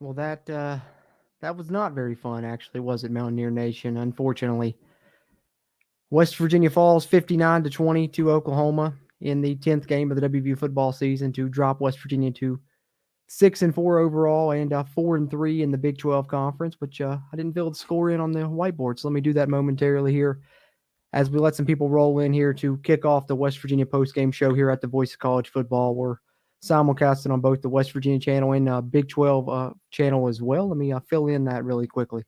Well, that was not very fun, actually, was it, Mountaineer Nation? Unfortunately, West Virginia falls 59-20 to Oklahoma in the 10th game of the WVU football season to drop West Virginia to 6-4 overall and 4-3 in the Big 12 conference. Which I didn't fill the score in on the whiteboard, so let me do that momentarily here as we let some people roll in here to kick off the West Virginia postgame show here at the Voice of College Football. We're simulcasting on both the West Virginia channel and Big 12 channel as well. Let me fill in that really quickly.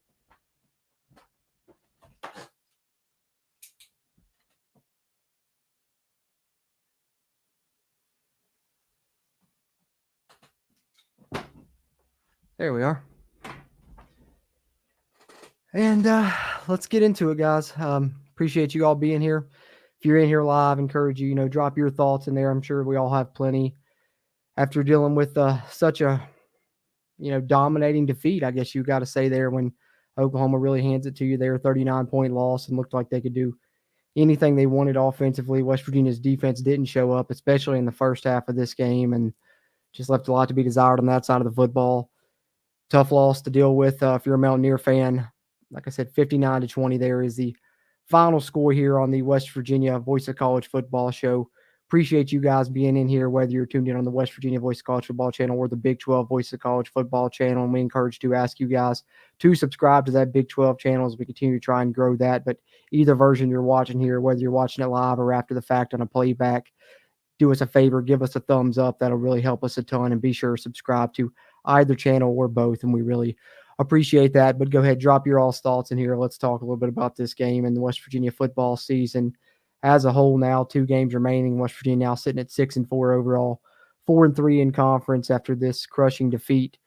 There we are. And let's get into it, guys. Appreciate you all being here. If you're in here live, encourage you, drop your thoughts in there. I'm sure we all have plenty after dealing with such a, dominating defeat, I guess you got to say there, when Oklahoma really hands it to you there, 39-point loss, and looked like they could do anything they wanted offensively. West Virginia's defense didn't show up, especially in the first half of this game, and just left a lot to be desired on that side of the football. Tough loss to deal with if you're a Mountaineer fan. Like I said, 59-20 there is the final score here on the West Virginia Voice of College Football show. Appreciate you guys being in here, whether you're tuned in on the West Virginia Voice of College Football channel or the Big 12 Voice of College Football channel. And we encourage to ask you guys to subscribe to that Big 12 channel as we continue to try and grow that. But either version you're watching here, whether you're watching it live or after the fact on a playback, do us a favor, give us a thumbs up. That'll really help us a ton. And be sure to subscribe to either channel or both. And we really appreciate that. But go ahead, drop your all thoughts in here. Let's talk a little bit about this game and the West Virginia football season as a whole now. 2 games remaining. West Virginia now sitting at 6-4 overall, 4-3 in conference after this crushing defeat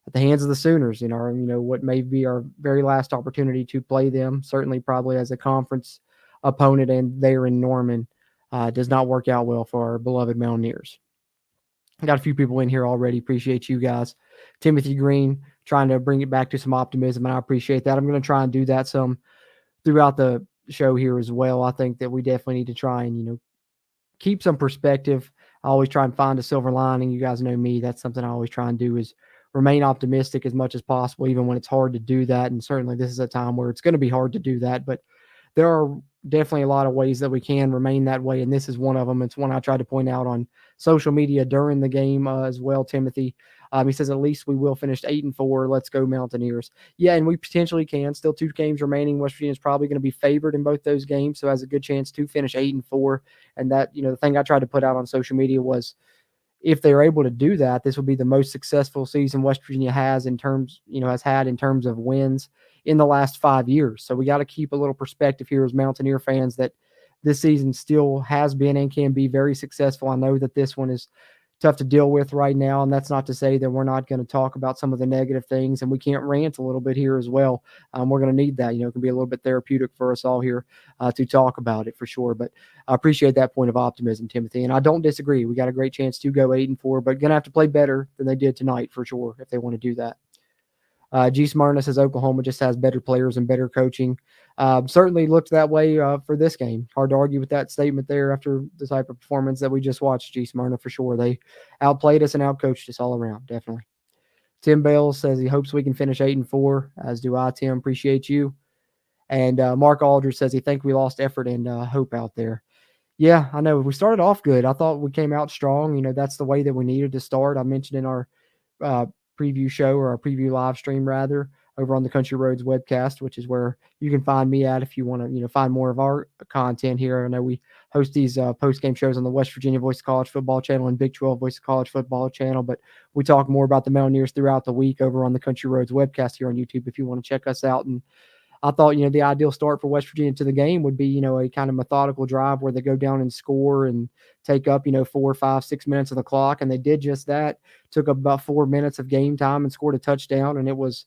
at the hands of the Sooners in our, what may be our very last opportunity to play them. Certainly probably as a conference opponent, and there in Norman. Does not work out well for our beloved Mountaineers. Got a few people in here already. Appreciate you guys. Timothy Green trying to bring it back to some optimism, and I appreciate that. I'm going to try and do that some throughout the show here as well. I think that we definitely need to try and, keep some perspective. I always try and find a silver lining. You guys know me. That's something I always try and do, is remain optimistic as much as possible, even when it's hard to do that. And certainly this is a time where it's going to be hard to do that, but there are definitely a lot of ways that we can remain that way, and this is one of them. It's one I tried to point out on social media during the game as well, Timothy. He says, at least we will finish 8-4. Let's go Mountaineers. Yeah, and we potentially can. Still 2 games remaining. West Virginia is probably going to be favored in both those games, so has a good chance to finish 8-4. And that, the thing I tried to put out on social media was, if they're able to do that, this will be the most successful season West Virginia has had in terms of wins in the last 5 years. So we got to keep a little perspective here as Mountaineer fans that this season still has been and can be very successful. I know that this one is tough to deal with right now, and that's not to say that we're not going to talk about some of the negative things, and we can't rant a little bit here as well. We're going to need that. It can be a little bit therapeutic for us all here to talk about it for sure. But I appreciate that point of optimism, Timothy, and I don't disagree. We got a great chance to go 8-4, but going to have to play better than they did tonight for sure if they want to do that. G. Smyrna says Oklahoma just has better players and better coaching. Certainly looked that way for this game. Hard to argue with that statement there after the type of performance that we just watched, G. Smyrna, for sure. They outplayed us and outcoached us all around, definitely. Tim Bales says he hopes we can finish 8-4, as do I, Tim. Appreciate you. And Mark Aldridge says he thinks we lost effort and hope out there. Yeah, I know. We started off good. I thought we came out strong. That's the way that we needed to start. I mentioned in our preview show, or our preview live stream rather, over on the Country Roads webcast, which is where you can find me at if you want to, find more of our content here. I know we host these post-game shows on the West Virginia Voice of College Football channel and Big 12 Voice of College Football channel, but we talk more about the Mountaineers throughout the week over on the Country Roads webcast here on YouTube if you want to check us out. And I thought, the ideal start for West Virginia to the game would be, a kind of methodical drive where they go down and score and take up, 4, 5, 6 minutes of the clock. And they did just that, took up about 4 minutes of game time and scored a touchdown. And it was,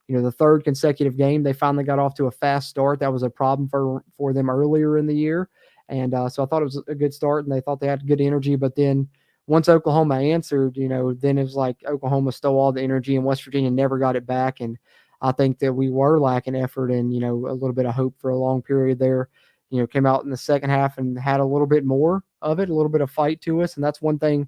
the 3rd consecutive game. They finally got off to a fast start. That was a problem for them earlier in the year. And so I thought it was a good start, and they thought they had good energy. But then once Oklahoma answered, then it was like Oklahoma stole all the energy and West Virginia never got it back. And I think that we were lacking effort and, a little bit of hope for a long period there. Came out in the second half and had a little bit more of it, a little bit of fight to us. And that's one thing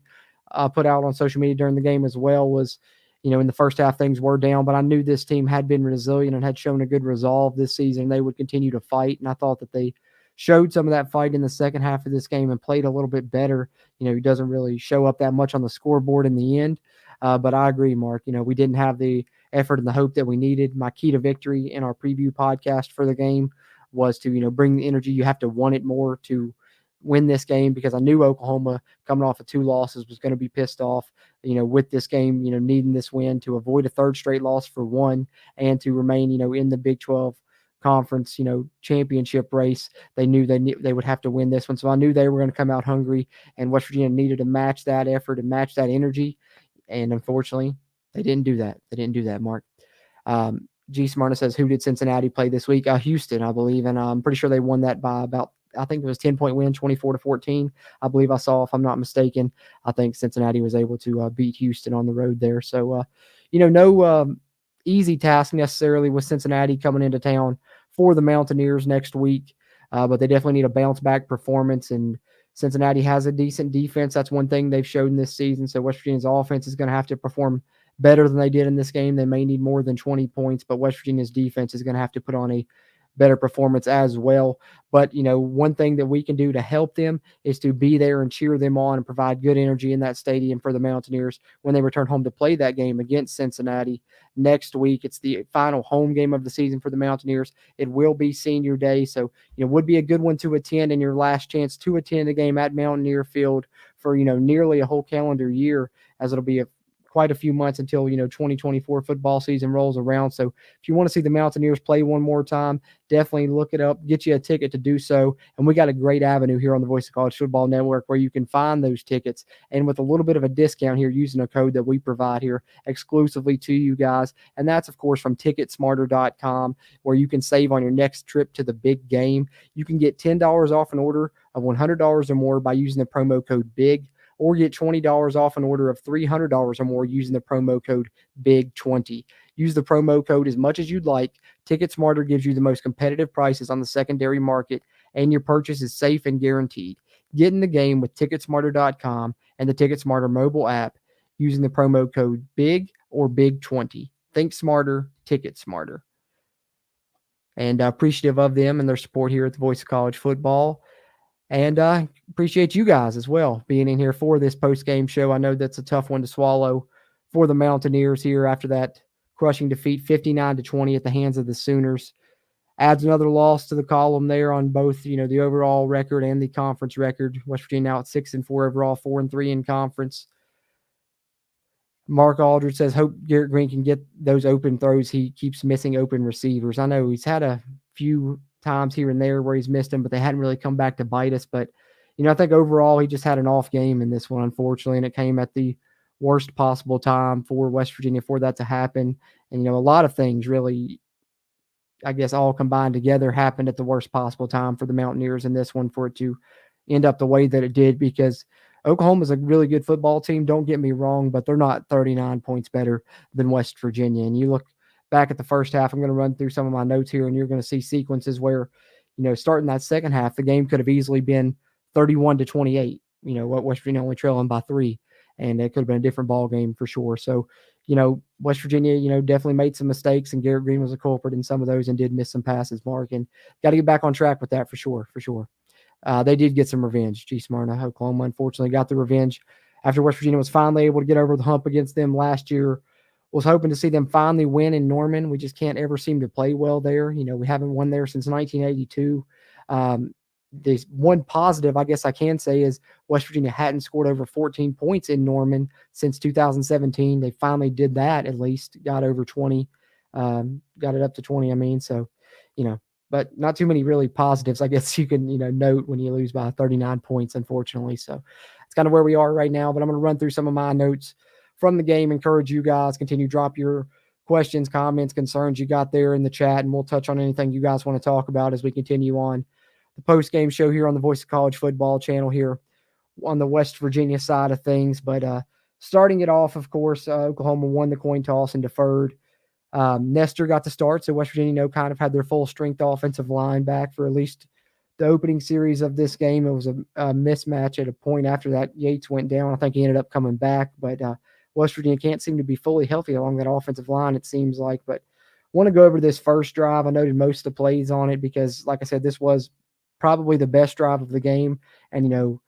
I put out on social media during the game as well was, in the first half things were down, but I knew this team had been resilient and had shown a good resolve this season. They would continue to fight, and I thought that they showed some of that fight in the second half of this game and played a little bit better. He doesn't really show up that much on the scoreboard in the end. But I agree, Mark. We didn't have the effort and the hope that we needed. My key to victory in our preview podcast for the game was to, bring the energy. You have to want it more to win this game, because I knew Oklahoma coming off of 2 losses was going to be pissed off, with this game, needing this win to avoid a third straight loss for one, and to remain, in the Big 12 conference, championship race. They knew they would have to win this one. So I knew they were going to come out hungry, and West Virginia needed to match that effort and match that energy. And unfortunately, they didn't do that. They didn't do that, Mark. G. Smarna says, who did Cincinnati play this week? Houston, I believe. And I'm pretty sure they won that by about, I think it was 10-point win, 24-14. I believe I saw, if I'm not mistaken. I think Cincinnati was able to beat Houston on the road there. So, no easy task necessarily with Cincinnati coming into town for the Mountaineers next week. But they definitely need a bounce back performance, and Cincinnati has a decent defense. That's one thing they've shown this season. So West Virginia's offense is going to have to perform better than they did in this game. They may need more than 20 points, but West Virginia's defense is going to have to put on a better performance as well. But, one thing that we can do to help them is to be there and cheer them on and provide good energy in that stadium for the Mountaineers when they return home to play that game against Cincinnati next week. It's the final home game of the season for the Mountaineers. It will be senior day, so, would be a good one to attend, and your last chance to attend a game at Mountaineer Field for, nearly a whole calendar year, as it'll be quite a few months until 2024 football season rolls around. So if you want to see the Mountaineers play one more time, definitely look it up, get you a ticket to do so. And we got a great avenue here on the Voice of College Football Network where you can find those tickets, and with a little bit of a discount here using a code that we provide here exclusively to you guys. And that's, of course, from ticketsmarter.com, where you can save on your next trip to the big game. You can get $10 off an order of $100 or more by using the promo code BIG, or get $20 off an order of $300 or more using the promo code BIG20. Use the promo code as much as you'd like. TicketSmarter gives you the most competitive prices on the secondary market, and your purchase is safe and guaranteed. Get in the game with TicketSmarter.com and the TicketSmarter mobile app using the promo code BIG or BIG20. Think smarter, ticket smarter. And appreciative of them and their support here at the Voice of College Football. And appreciate you guys as well being in here for this post-game show. I know that's a tough one to swallow for the Mountaineers here after that crushing defeat 59-20 at the hands of the Sooners. Adds another loss to the column there on both, the overall record and the conference record. West Virginia now at 6-4 overall, 4-3 in conference. Mark Aldridge says, hope Garrett Green can get those open throws. He keeps missing open receivers. I know he's had a few times here and there where he's missed them, but they hadn't really come back to bite us. But, I think overall he just had an off game in this one, unfortunately, and it came at the worst possible time for West Virginia for that to happen. And, a lot of things really, I guess, all combined together happened at the worst possible time for the Mountaineers in this one for it to end up the way that it did, because Oklahoma is a really good football team. Don't get me wrong, but they're not 39 points better than West Virginia. And you look back at the first half, I'm going to run through some of my notes here, and you're going to see sequences where, starting that second half, the game could have easily been 31-28, West Virginia only trailing by 3, and it could have been a different ball game for sure. So, West Virginia, definitely made some mistakes, and Garrett Green was a culprit in some of those and did miss some passes, Mark, and got to get back on track with that for sure. They did get some revenge. G. Smyrna, Oklahoma, unfortunately, got the revenge after West Virginia was finally able to get over the hump against them last year. Was hoping to see them finally win in Norman. We just can't ever seem to play well there. We haven't won there since 1982. The one positive, I guess I can say, is West Virginia hadn't scored over 14 points in Norman since 2017. They finally did that, at least. Got over 20. Got it up to 20, So, but not too many really positives, I guess you can, note when you lose by 39 points, unfortunately. So it's kind of where we are right now, but I'm going to run through some of my notes from the game. Encourage you guys, continue to drop your questions, comments, concerns you got there in the chat, and we'll touch on anything you guys want to talk about as we continue on the post-game show here on the Voice of College Football channel here on the West Virginia side of things. But starting it off, of course, Oklahoma won the coin toss and deferred. Nestor got to start, so West Virginia, kind of had their full strength offensive line back for at least the opening series of this game. It was a mismatch at a point after that. Yates went down. I think he ended up coming back, but West Virginia can't seem to be fully healthy along that offensive line, it seems like. But want to go over this first drive. I noted most of the plays on it because, like I said, this was probably the best drive of the game. And,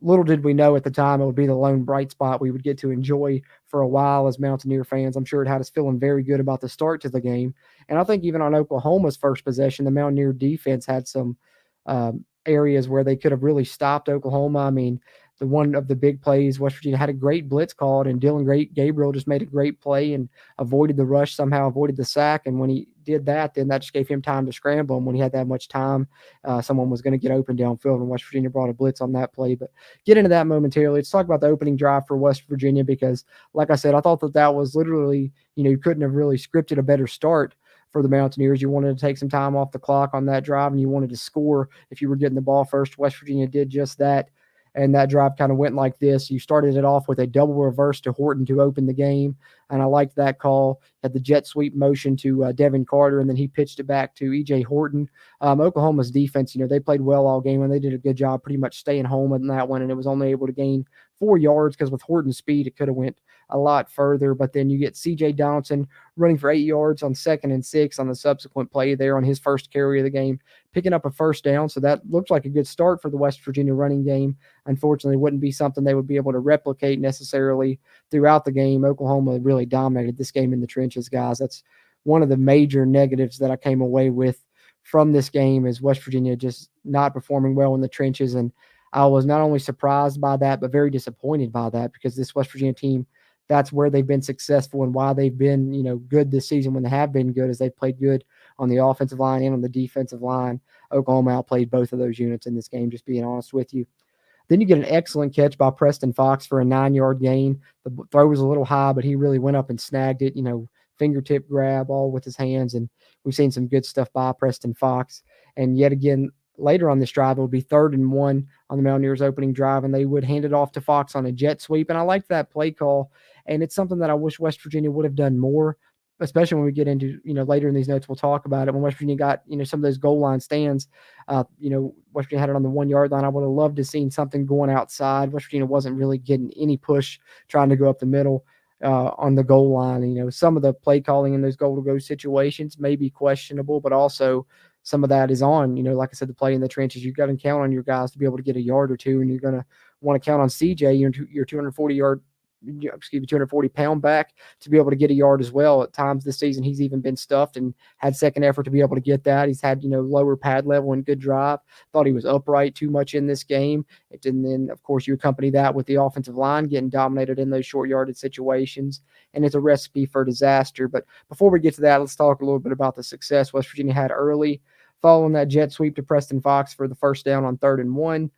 little did we know at the time it would be the lone bright spot we would get to enjoy for a while as Mountaineer fans. I'm sure it had us feeling very good about the start to the game. And I think even on Oklahoma's first possession, the Mountaineer defense had some areas where they could have really stopped Oklahoma. I mean, the one of the big plays, West Virginia had a great blitz called, and Gabriel just made a great play and avoided the rush, somehow avoided the sack. And when he did that, then that just gave him time to scramble. And when he had that much time, someone was going to get open downfield, and West Virginia brought a blitz on that play. But get into that momentarily. Let's talk about the opening drive for West Virginia because, like I said, I thought that was literally, you couldn't have really scripted a better start for the Mountaineers. You wanted to take some time off the clock on that drive, and you wanted to score if you were getting the ball first. West Virginia did just that, and that drive kind of went like this. You started it off with a double reverse to Horton to open the game, and I liked that call. Had the jet sweep motion to Devin Carter, and then he pitched it back to E.J. Horton. Oklahoma's defense, they played well all game, and they did a good job pretty much staying home in that one, and it was only able to gain 4 yards because with Horton's speed, it could have went a lot further. But then you get C.J. Donaldson running for 8 yards on 2nd and 6 on the subsequent play there on his first carry of the game, picking up a first down. So that looked like a good start for the West Virginia running game. Unfortunately, wouldn't be something they would be able to replicate necessarily throughout the game. Oklahoma really dominated this game in the trenches, guys. That's one of the major negatives that I came away with from this game is West Virginia just not performing well in the trenches. And I was not only surprised by that, but very disappointed by that because this West Virginia team, that's where they've been successful and why they've been, good this season when they have been good, as they've played good on the offensive line and on the defensive line. Oklahoma outplayed both of those units in this game, just being honest with you. Then you get an excellent catch by Preston Fox for a 9-yard gain. The throw was a little high, but he really went up and snagged it, fingertip grab all with his hands. And we've seen some good stuff by Preston Fox. And yet again, later on this drive, it would be 3rd and 1 on the Mountaineers' opening drive, and they would hand it off to Fox on a jet sweep. And I liked that play call, and it's something that I wish West Virginia would have done more, especially when we get into, later in these notes, we'll talk about it. When West Virginia got, some of those goal line stands, West Virginia had it on the 1-yard line. I would have loved to have seen something going outside. West Virginia wasn't really getting any push trying to go up the middle on the goal line. Some of the play calling in those goal-to-go situations may be questionable, but also some of that is on, like I said, the play in the trenches. You've got to count on your guys to be able to get a yard or two, and you're going to want to count on CJ, your 240-pound back, to be able to get a yard as well. At times this season, he's even been stuffed and had second effort to be able to get that. He's had, lower pad level and good drive. Thought he was upright too much in this game. And then, of course, you accompany that with the offensive line getting dominated in those short yarded situations, and it's a recipe for disaster. But before we get to that, let's talk a little bit about the success West Virginia had early following that jet sweep to Preston Fox for the first down on 3rd and 1.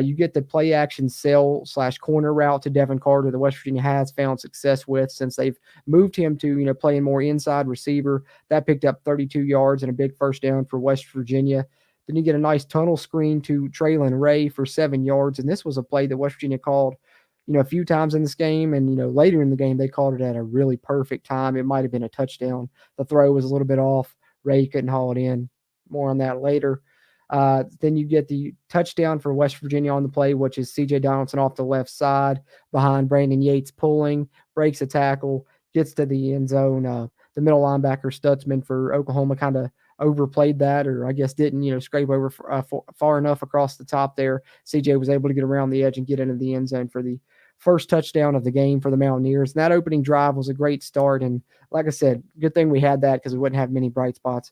You get the play action sell/corner route to Devin Carter that West Virginia has found success with since they've moved him to, playing more inside receiver. That picked up 32 yards and a big first down for West Virginia. Then you get a nice tunnel screen to Traylon Ray for 7 yards. And this was a play that West Virginia called, a few times in this game. And, later in the game, they called it at a really perfect time. It might have been a touchdown. The throw was a little bit off. Ray couldn't haul it in. More on that later. Then you get the touchdown for West Virginia on the play, which is C.J. Donaldson off the left side behind Brandon Yates pulling, breaks a tackle, gets to the end zone. The middle linebacker Stutzman for Oklahoma kind of overplayed that, or I guess didn't, scrape over far enough across the top there. C.J. was able to get around the edge and get into the end zone for the first touchdown of the game for the Mountaineers. And that opening drive was a great start. And like I said, good thing we had that because we wouldn't have many bright spots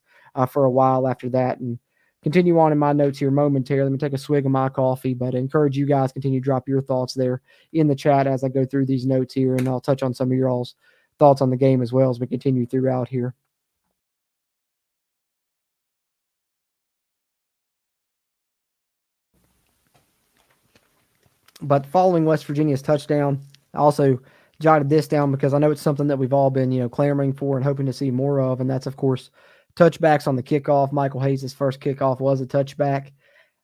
for a while after that. And continue on in my notes here momentarily. Let me take a swig of my coffee, but I encourage you guys to continue to drop your thoughts there in the chat as I go through these notes here, and I'll touch on some of your all's thoughts on the game as well as we continue throughout here. But following West Virginia's touchdown, I also jotted this down because I know it's something that we've all been, clamoring for and hoping to see more of, and that's, of course, touchbacks on the kickoff. Michael Hayes' first kickoff was a touchback.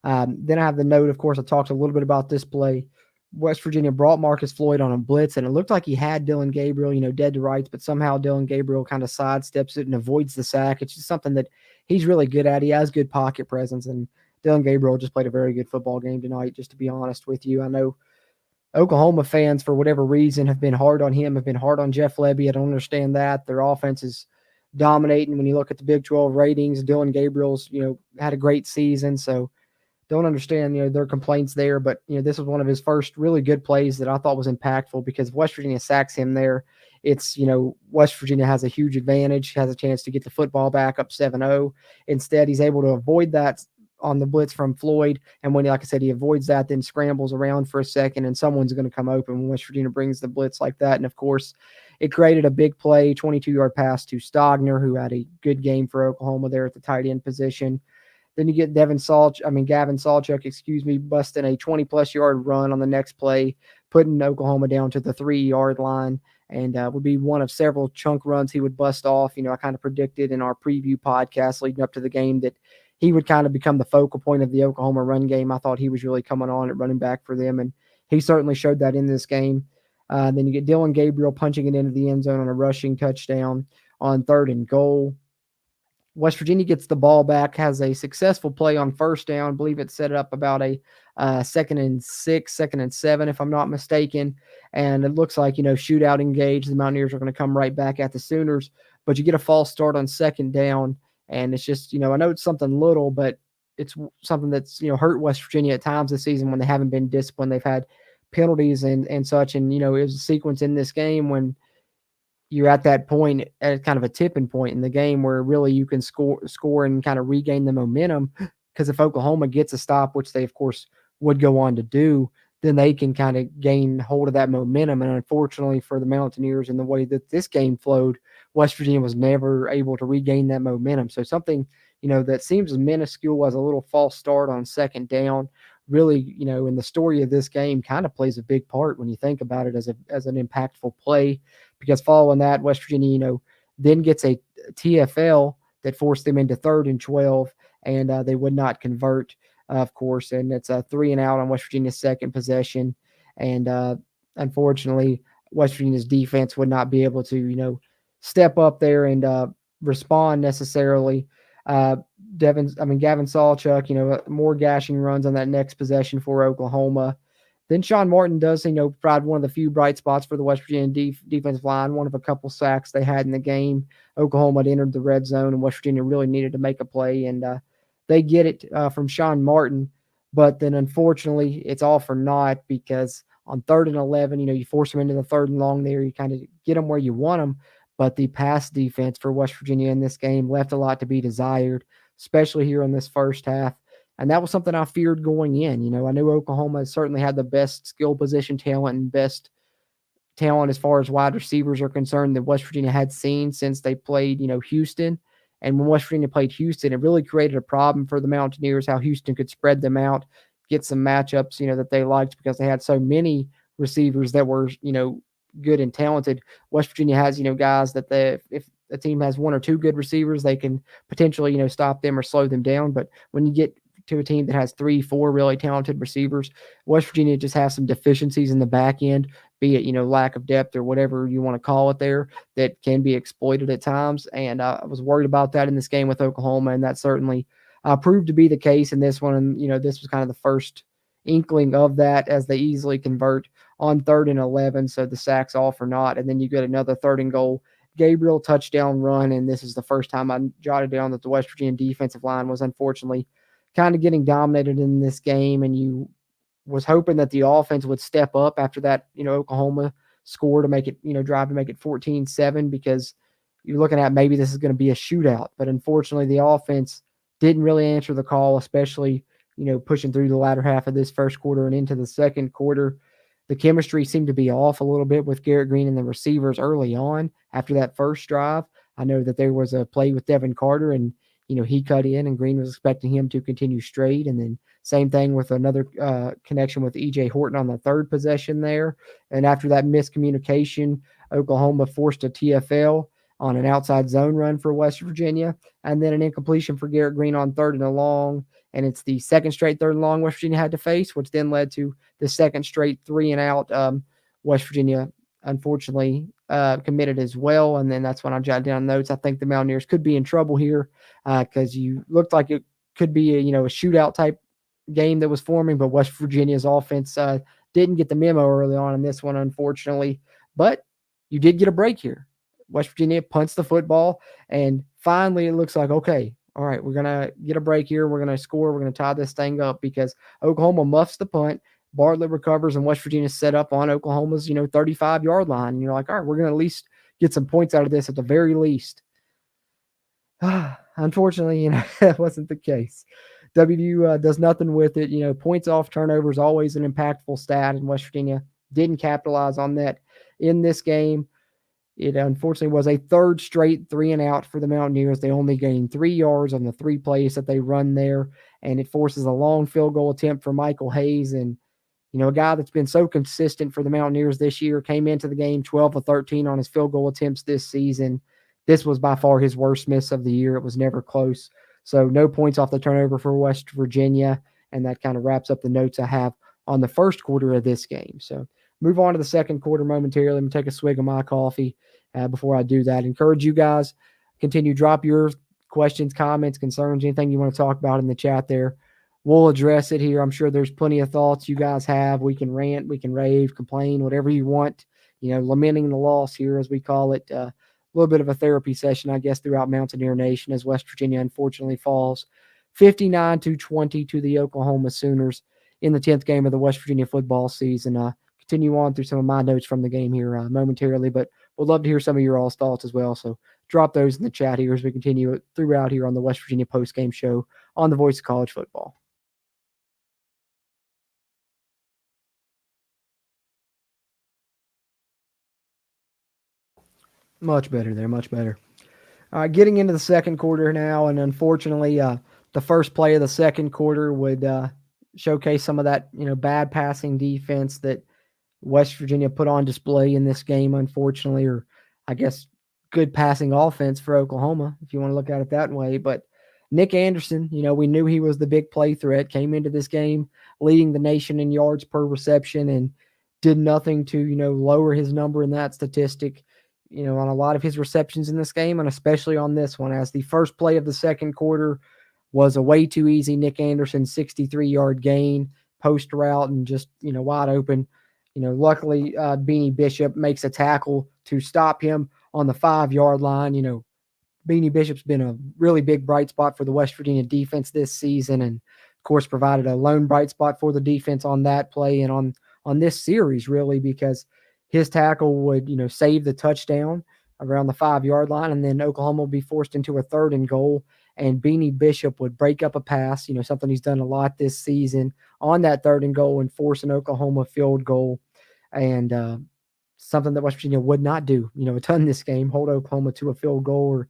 Then I have the note, of course, I talked a little bit about this play. West Virginia brought Marcus Floyd on a blitz, and it looked like he had Dillon Gabriel, dead to rights, but somehow Dillon Gabriel kind of sidesteps it and avoids the sack. It's just something that he's really good at. He has good pocket presence, and Dillon Gabriel just played a very good football game tonight, just to be honest with you. I know Oklahoma fans, for whatever reason, have been hard on him, have been hard on Jeff Lebby. I don't understand that. Their offense is dominating. When you look at the Big 12 ratings, Dylan Gabriel's, had a great season. So don't understand, their complaints there. But, this was one of his first really good plays that I thought was impactful, because if West Virginia sacks him there, it's, West Virginia has a huge advantage, has a chance to get the football back up 7-0. Instead, he's able to avoid that on the blitz from Floyd. And when, like I said, he avoids that, then scrambles around for a second, and someone's going to come open when West Virginia brings the blitz like that. And of course, it created a big play, 22-yard pass to Stogner, who had a good game for Oklahoma there at the tight end position. Then you get Gavin Sawchuk, busting a 20-plus yard run on the next play, putting Oklahoma down to the 3-yard line, and would be one of several chunk runs he would bust off. I kind of predicted in our preview podcast leading up to the game that he would kind of become the focal point of the Oklahoma run game. I thought he was really coming on at running back for them, and he certainly showed that in this game. Then you get Dylan Gabriel punching it into the end zone on a rushing touchdown on 3rd and goal. West Virginia gets the ball back, has a successful play on first down. I believe it set up about a 2nd and 6, 2nd and 7, if I'm not mistaken. And it looks like, shootout engaged. The Mountaineers are going to come right back at the Sooners. But you get a false start on 2nd down. And it's just, I know it's something little, but it's something that's, hurt West Virginia at times this season when they haven't been disciplined. They've had penalties and such. And, it was a sequence in this game when you're at that point, at kind of a tipping point in the game where really you can score and kind of regain the momentum. Because if Oklahoma gets a stop, which they of course would go on to do, then they can kind of gain hold of that momentum. And unfortunately for the Mountaineers, in the way that this game flowed, West Virginia was never able to regain that momentum. So something, that seems as minuscule as a little false start on 2nd down, really, in the story of this game kind of plays a big part when you think about it as an impactful play. Because following that, West Virginia, then gets a TFL that forced them into 3rd and 12, and they would not convert, of course. And it's a 3 and out on West Virginia's second possession. And unfortunately, West Virginia's defense would not be able to, step up there and respond necessarily. Gavin Sawchuk, more gashing runs on that next possession for Oklahoma. Then Sean Martin does, provide one of the few bright spots for the West Virginia defensive line, one of a couple sacks they had in the game. Oklahoma had entered the red zone, and West Virginia really needed to make a play, and they get it from Sean Martin. But then, unfortunately, it's all for naught, because on 3rd and 11, you force them into the 3rd and long there. You kind of get them where you want them. But the pass defense for West Virginia in this game left a lot to be desired, especially here in this first half. And that was something I feared going in. I knew Oklahoma certainly had the best skill position talent and best talent as far as wide receivers are concerned that West Virginia had seen since they played, Houston. And when West Virginia played Houston, it really created a problem for the Mountaineers, how Houston could spread them out, get some matchups, that they liked, because they had so many receivers that were, good and talented. West Virginia has, guys that if a team has 1 or 2 good receivers, they can potentially, stop them or slow them down. But when you get to a team that has 3, 4 really talented receivers, West Virginia just has some deficiencies in the back end, be it, lack of depth or whatever you want to call it there, that can be exploited at times. And I was worried about that in this game with Oklahoma, and that certainly proved to be the case in this one. And, this was kind of the first inkling of that, as they easily convert on 3rd and 11. So the sack's all for naught. And then you get another 3rd and goal, Gabriel touchdown run. And this is the first time I jotted down that the West Virginia defensive line was unfortunately kind of getting dominated in this game. And you was hoping that the offense would step up after that, Oklahoma score to make it, drive to make it 14-7, because you're looking at maybe this is going to be a shootout. But unfortunately, the offense didn't really answer the call, especially, pushing through the latter half of this first quarter and into the second quarter. The chemistry seemed to be off a little bit with Garrett Green and the receivers early on after that first drive. I know that there was a play with Devin Carter, and, he cut in, and Green was expecting him to continue straight. And then same thing with another connection with E.J. Horton on the 3rd possession there. And after that miscommunication, Oklahoma forced a TFL on an outside zone run for West Virginia, and then an incompletion for Garrett Green on 3rd and a long. And it's the second straight 3rd and long West Virginia had to face, which then led to the second straight 3 and out. West Virginia, unfortunately, committed as well. And then that's when I jotted down notes. I think the Mountaineers could be in trouble here, because you looked like it could be a shootout type game that was forming, but West Virginia's offense didn't get the memo early on in this one, unfortunately. But you did get a break here. West Virginia punts the football, and finally it looks like, okay, all right, we're going to get a break here. We're going to score. We're going to tie this thing up because Oklahoma muffs the punt. Bartlett recovers, and West Virginia set up on Oklahoma's, 35-yard line. And you're like, all right, we're going to at least get some points out of this at the very least. Unfortunately, that wasn't the case. WVU does nothing with it. Points off turnovers always an impactful stat, and West Virginia didn't capitalize on that in this game. It unfortunately was a third straight 3-and-out for the Mountaineers. They only gained 3 yards on the 3 plays that they run there, and it forces a long field goal attempt for Michael Hayes. And a guy that's been so consistent for the Mountaineers this year, came into the game 12 of 13 on his field goal attempts this season. This was by far his worst miss of the year. It was never close. So no points off the turnover for West Virginia, and that kind of wraps up the notes I have on the first quarter of this game. So move on to the second quarter momentarily. I'm going to take a swig of my coffee before I do that. Encourage you guys, continue, drop your questions, comments, concerns, anything you want to talk about in the chat there. We'll address it here. I'm sure there's plenty of thoughts you guys have. We can rant, we can rave, complain, whatever you want, lamenting the loss here, as we call it. A little bit of a therapy session, I guess, throughout Mountaineer Nation as West Virginia unfortunately falls 59-20 to the Oklahoma Sooners in the 10th game of the West Virginia football season. Continue on through some of my notes from the game here momentarily, but we'd love to hear some of your all's thoughts as well. So drop those in the chat here as we continue it throughout here on the West Virginia postgame show on the Voice of College Football. Much better there, much better. All right, getting into the second quarter now, and unfortunately, the first play of the second quarter would showcase some of that, bad passing defense that West Virginia put on display in this game, unfortunately, or I guess good passing offense for Oklahoma, if you want to look at it that way. But Nick Anderson, we knew he was the big play threat, came into this game leading the nation in yards per reception and did nothing to, lower his number in that statistic, on a lot of his receptions in this game, and especially on this one, as the first play of the second quarter was a way too easy Nick Anderson 63-yard gain, post route, and just, wide open. Luckily, Beanie Bishop makes a tackle to stop him on the 5-yard line. Beanie Bishop's been a really big bright spot for the West Virginia defense this season, and of course provided a lone bright spot for the defense on that play and on this series, really, because his tackle would, save the touchdown around the 5-yard line, and then Oklahoma will be forced into a 3rd and goal, and Beanie Bishop would break up a pass, something he's done a lot this season, on that 3rd and goal and force an Oklahoma field goal, and something that West Virginia would not do, a ton this game, hold Oklahoma to a field goal or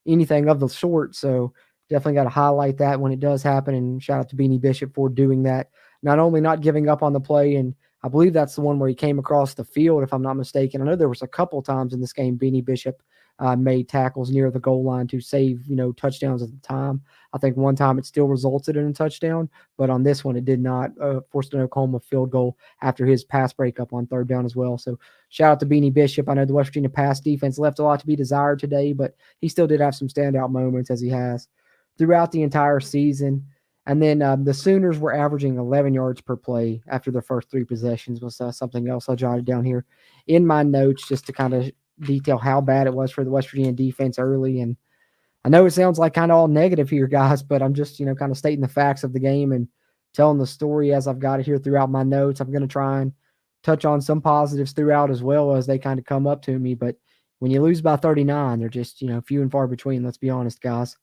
anything of the sort. So definitely got to highlight that when it does happen, and shout out to Beanie Bishop for doing that. Not only not giving up on the play, and I believe that's the one where he came across the field, if I'm not mistaken. I know there was a couple times in this game Beanie Bishop made tackles near the goal line to save, touchdowns at the time. I think one time it still resulted in a touchdown, but on this one it did not. Forced an Oklahoma field goal after his pass breakup on 3rd down as well. So shout out to Beanie Bishop. I know the West Virginia pass defense left a lot to be desired today, but he still did have some standout moments, as he has throughout the entire season. And then the Sooners were averaging 11 yards per play after their first 3 possessions, was something else I jotted down here in my notes just to kind of detail how bad it was for the West Virginia defense early. And I know it sounds like kind of all negative here, guys, but I'm just, kind of stating the facts of the game and telling the story as I've got it here throughout my notes. I'm going to try and touch on some positives throughout as well as they kind of come up to me. But when you lose by 39, they're just, few and far between. Let's be honest, guys.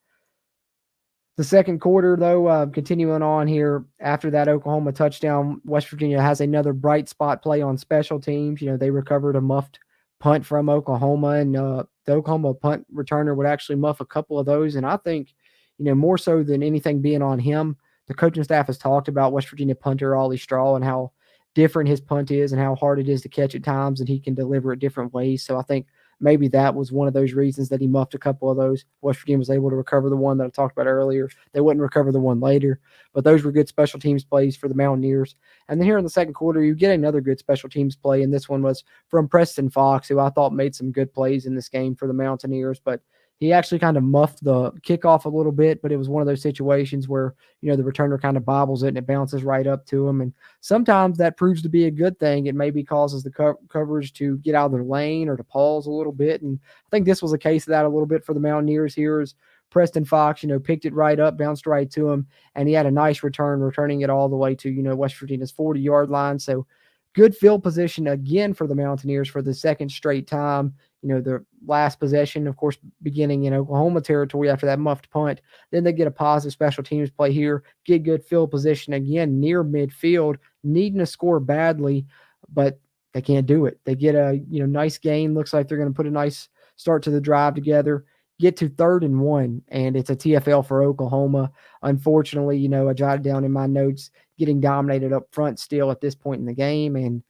The second quarter, though, continuing on here, after that Oklahoma touchdown, West Virginia has another bright spot play on special teams. They recovered a muffed punt from Oklahoma, and the Oklahoma punt returner would actually muff a couple of those. And I think, more so than anything being on him, the coaching staff has talked about West Virginia punter Ollie Straw and how different his punt is and how hard it is to catch at times, and he can deliver it different ways. So I think maybe that was one of those reasons that he muffed a couple of those. West Virginia was able to recover the one that I talked about earlier. They wouldn't recover the one later, but those were good special teams plays for the Mountaineers. And then here in the second quarter, you get another good special teams play, and this one was from Preston Fox, who I thought made some good plays in this game for the Mountaineers, but He actually kind of muffed the kickoff a little bit, but it was one of those situations where, the returner kind of bobbles it and it bounces right up to him. And sometimes that proves to be a good thing. It maybe causes the coverage to get out of their lane or to pause a little bit. And I think this was a case of that a little bit for the Mountaineers here. As Preston Fox, picked it right up, bounced right to him, and he had a nice return, returning it all the way to, West Virginia's 40-yard line. So good field position again for the Mountaineers for the second straight time. The last possession, of course, beginning in Oklahoma territory after that muffed punt. Then they get a positive special teams play here, get good field position again near midfield, needing to score badly, but they can't do it. They get a nice gain. Looks like they're going to put a nice start to the drive together. Get to 3rd and 1, and it's a TFL for Oklahoma. Unfortunately, I jotted down in my notes, getting dominated up front still at this point in the game. And,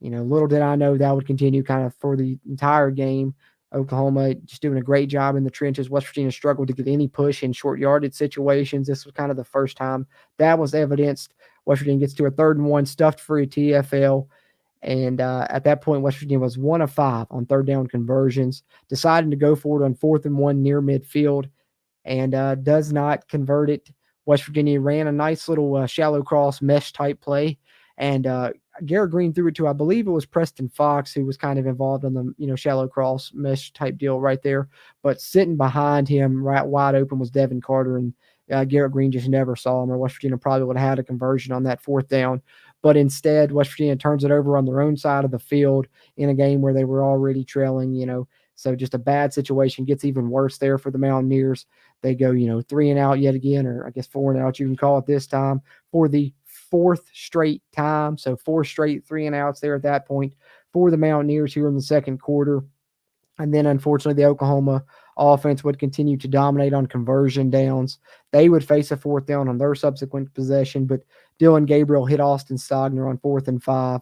little did I know that would continue kind of for the entire game. Oklahoma just doing a great job in the trenches. West Virginia struggled to get any push in short yardage situations. This was kind of the first time that was evidenced. West Virginia gets to a 3rd and 1, stuffed for a TFL. And at that point, West Virginia was 1 of 5 on 3rd down conversions, deciding to go for it on 4th and 1 near midfield, and does not convert it. West Virginia ran a nice little shallow cross mesh type play, and Garrett Green threw it to, I believe it was Preston Fox, who was kind of involved in the shallow cross mesh type deal right there. But sitting behind him, right wide open, was Devin Carter, and Garrett Green just never saw him, or West Virginia probably would have had a conversion on that 4th down. But instead, West Virginia turns it over on their own side of the field in a game where they were already trailing. So just a bad situation, gets even worse there for the Mountaineers. They go, 3 and out yet again, or I guess 4 and out you can call it this time, for the 4th straight time. So 4 straight 3 and outs there at that point for the Mountaineers here in the second quarter. And then, unfortunately, the Oklahoma offense would continue to dominate on conversion downs. They would face a 4th down on their subsequent possession, but Dylan Gabriel hit Austin Stogner on 4th and 5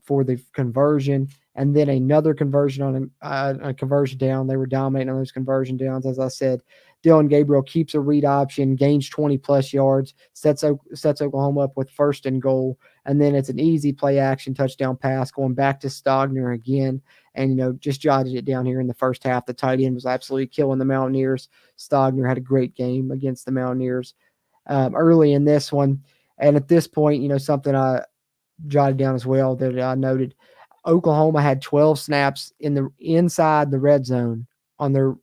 for the conversion. And then another conversion on a conversion down. They were dominating on those conversion downs. As I said, Dylan Gabriel keeps a read option, gains 20-plus yards, sets Oklahoma up with 1st and goal. And then it's an easy play action touchdown pass going back to Stogner again. And, just jotted it down here in the first half. The tight end was absolutely killing the Mountaineers. Stogner had a great game against the Mountaineers early in this one. And at this point, something I jotted down as well that I noted, Oklahoma had 12 snaps inside the red zone on their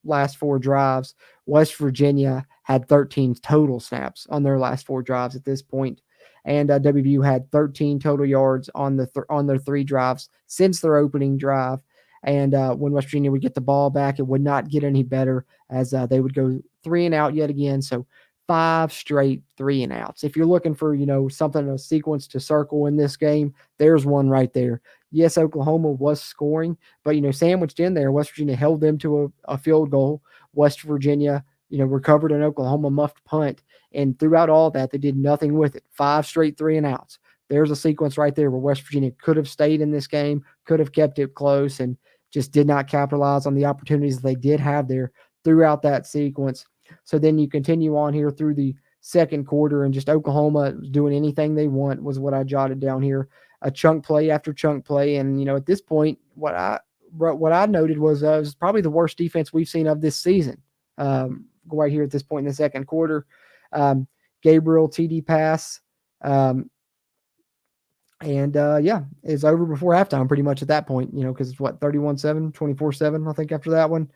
last 4 drives. West Virginia had 13 total snaps on their last 4 drives at this point. And WVU had 13 total yards on their 3 drives since their opening drive. And when West Virginia would get the ball back, it would not get any better, as they would go 3 and out yet again. So 5 straight 3 and outs. If you're looking for, something, a sequence to circle in this game, there's one right there. Yes, Oklahoma was scoring, but, sandwiched in there, West Virginia held them to a field goal. West Virginia, recovered an Oklahoma muffed punt. And throughout all that, they did nothing with it. 5 straight 3 and outs. There's a sequence right there where West Virginia could have stayed in this game, could have kept it close, and just did not capitalize on the opportunities they did have there throughout that sequence. So then you continue on here through the second quarter, and just Oklahoma doing anything they want was what I jotted down here. A chunk play after chunk play. And, at this point, what I noted was probably the worst defense we've seen of this season. Right here at this point in the second quarter. Gabriel TD pass. It's over before halftime pretty much at that point, because it's 31-7, 24-7, I think, after that one.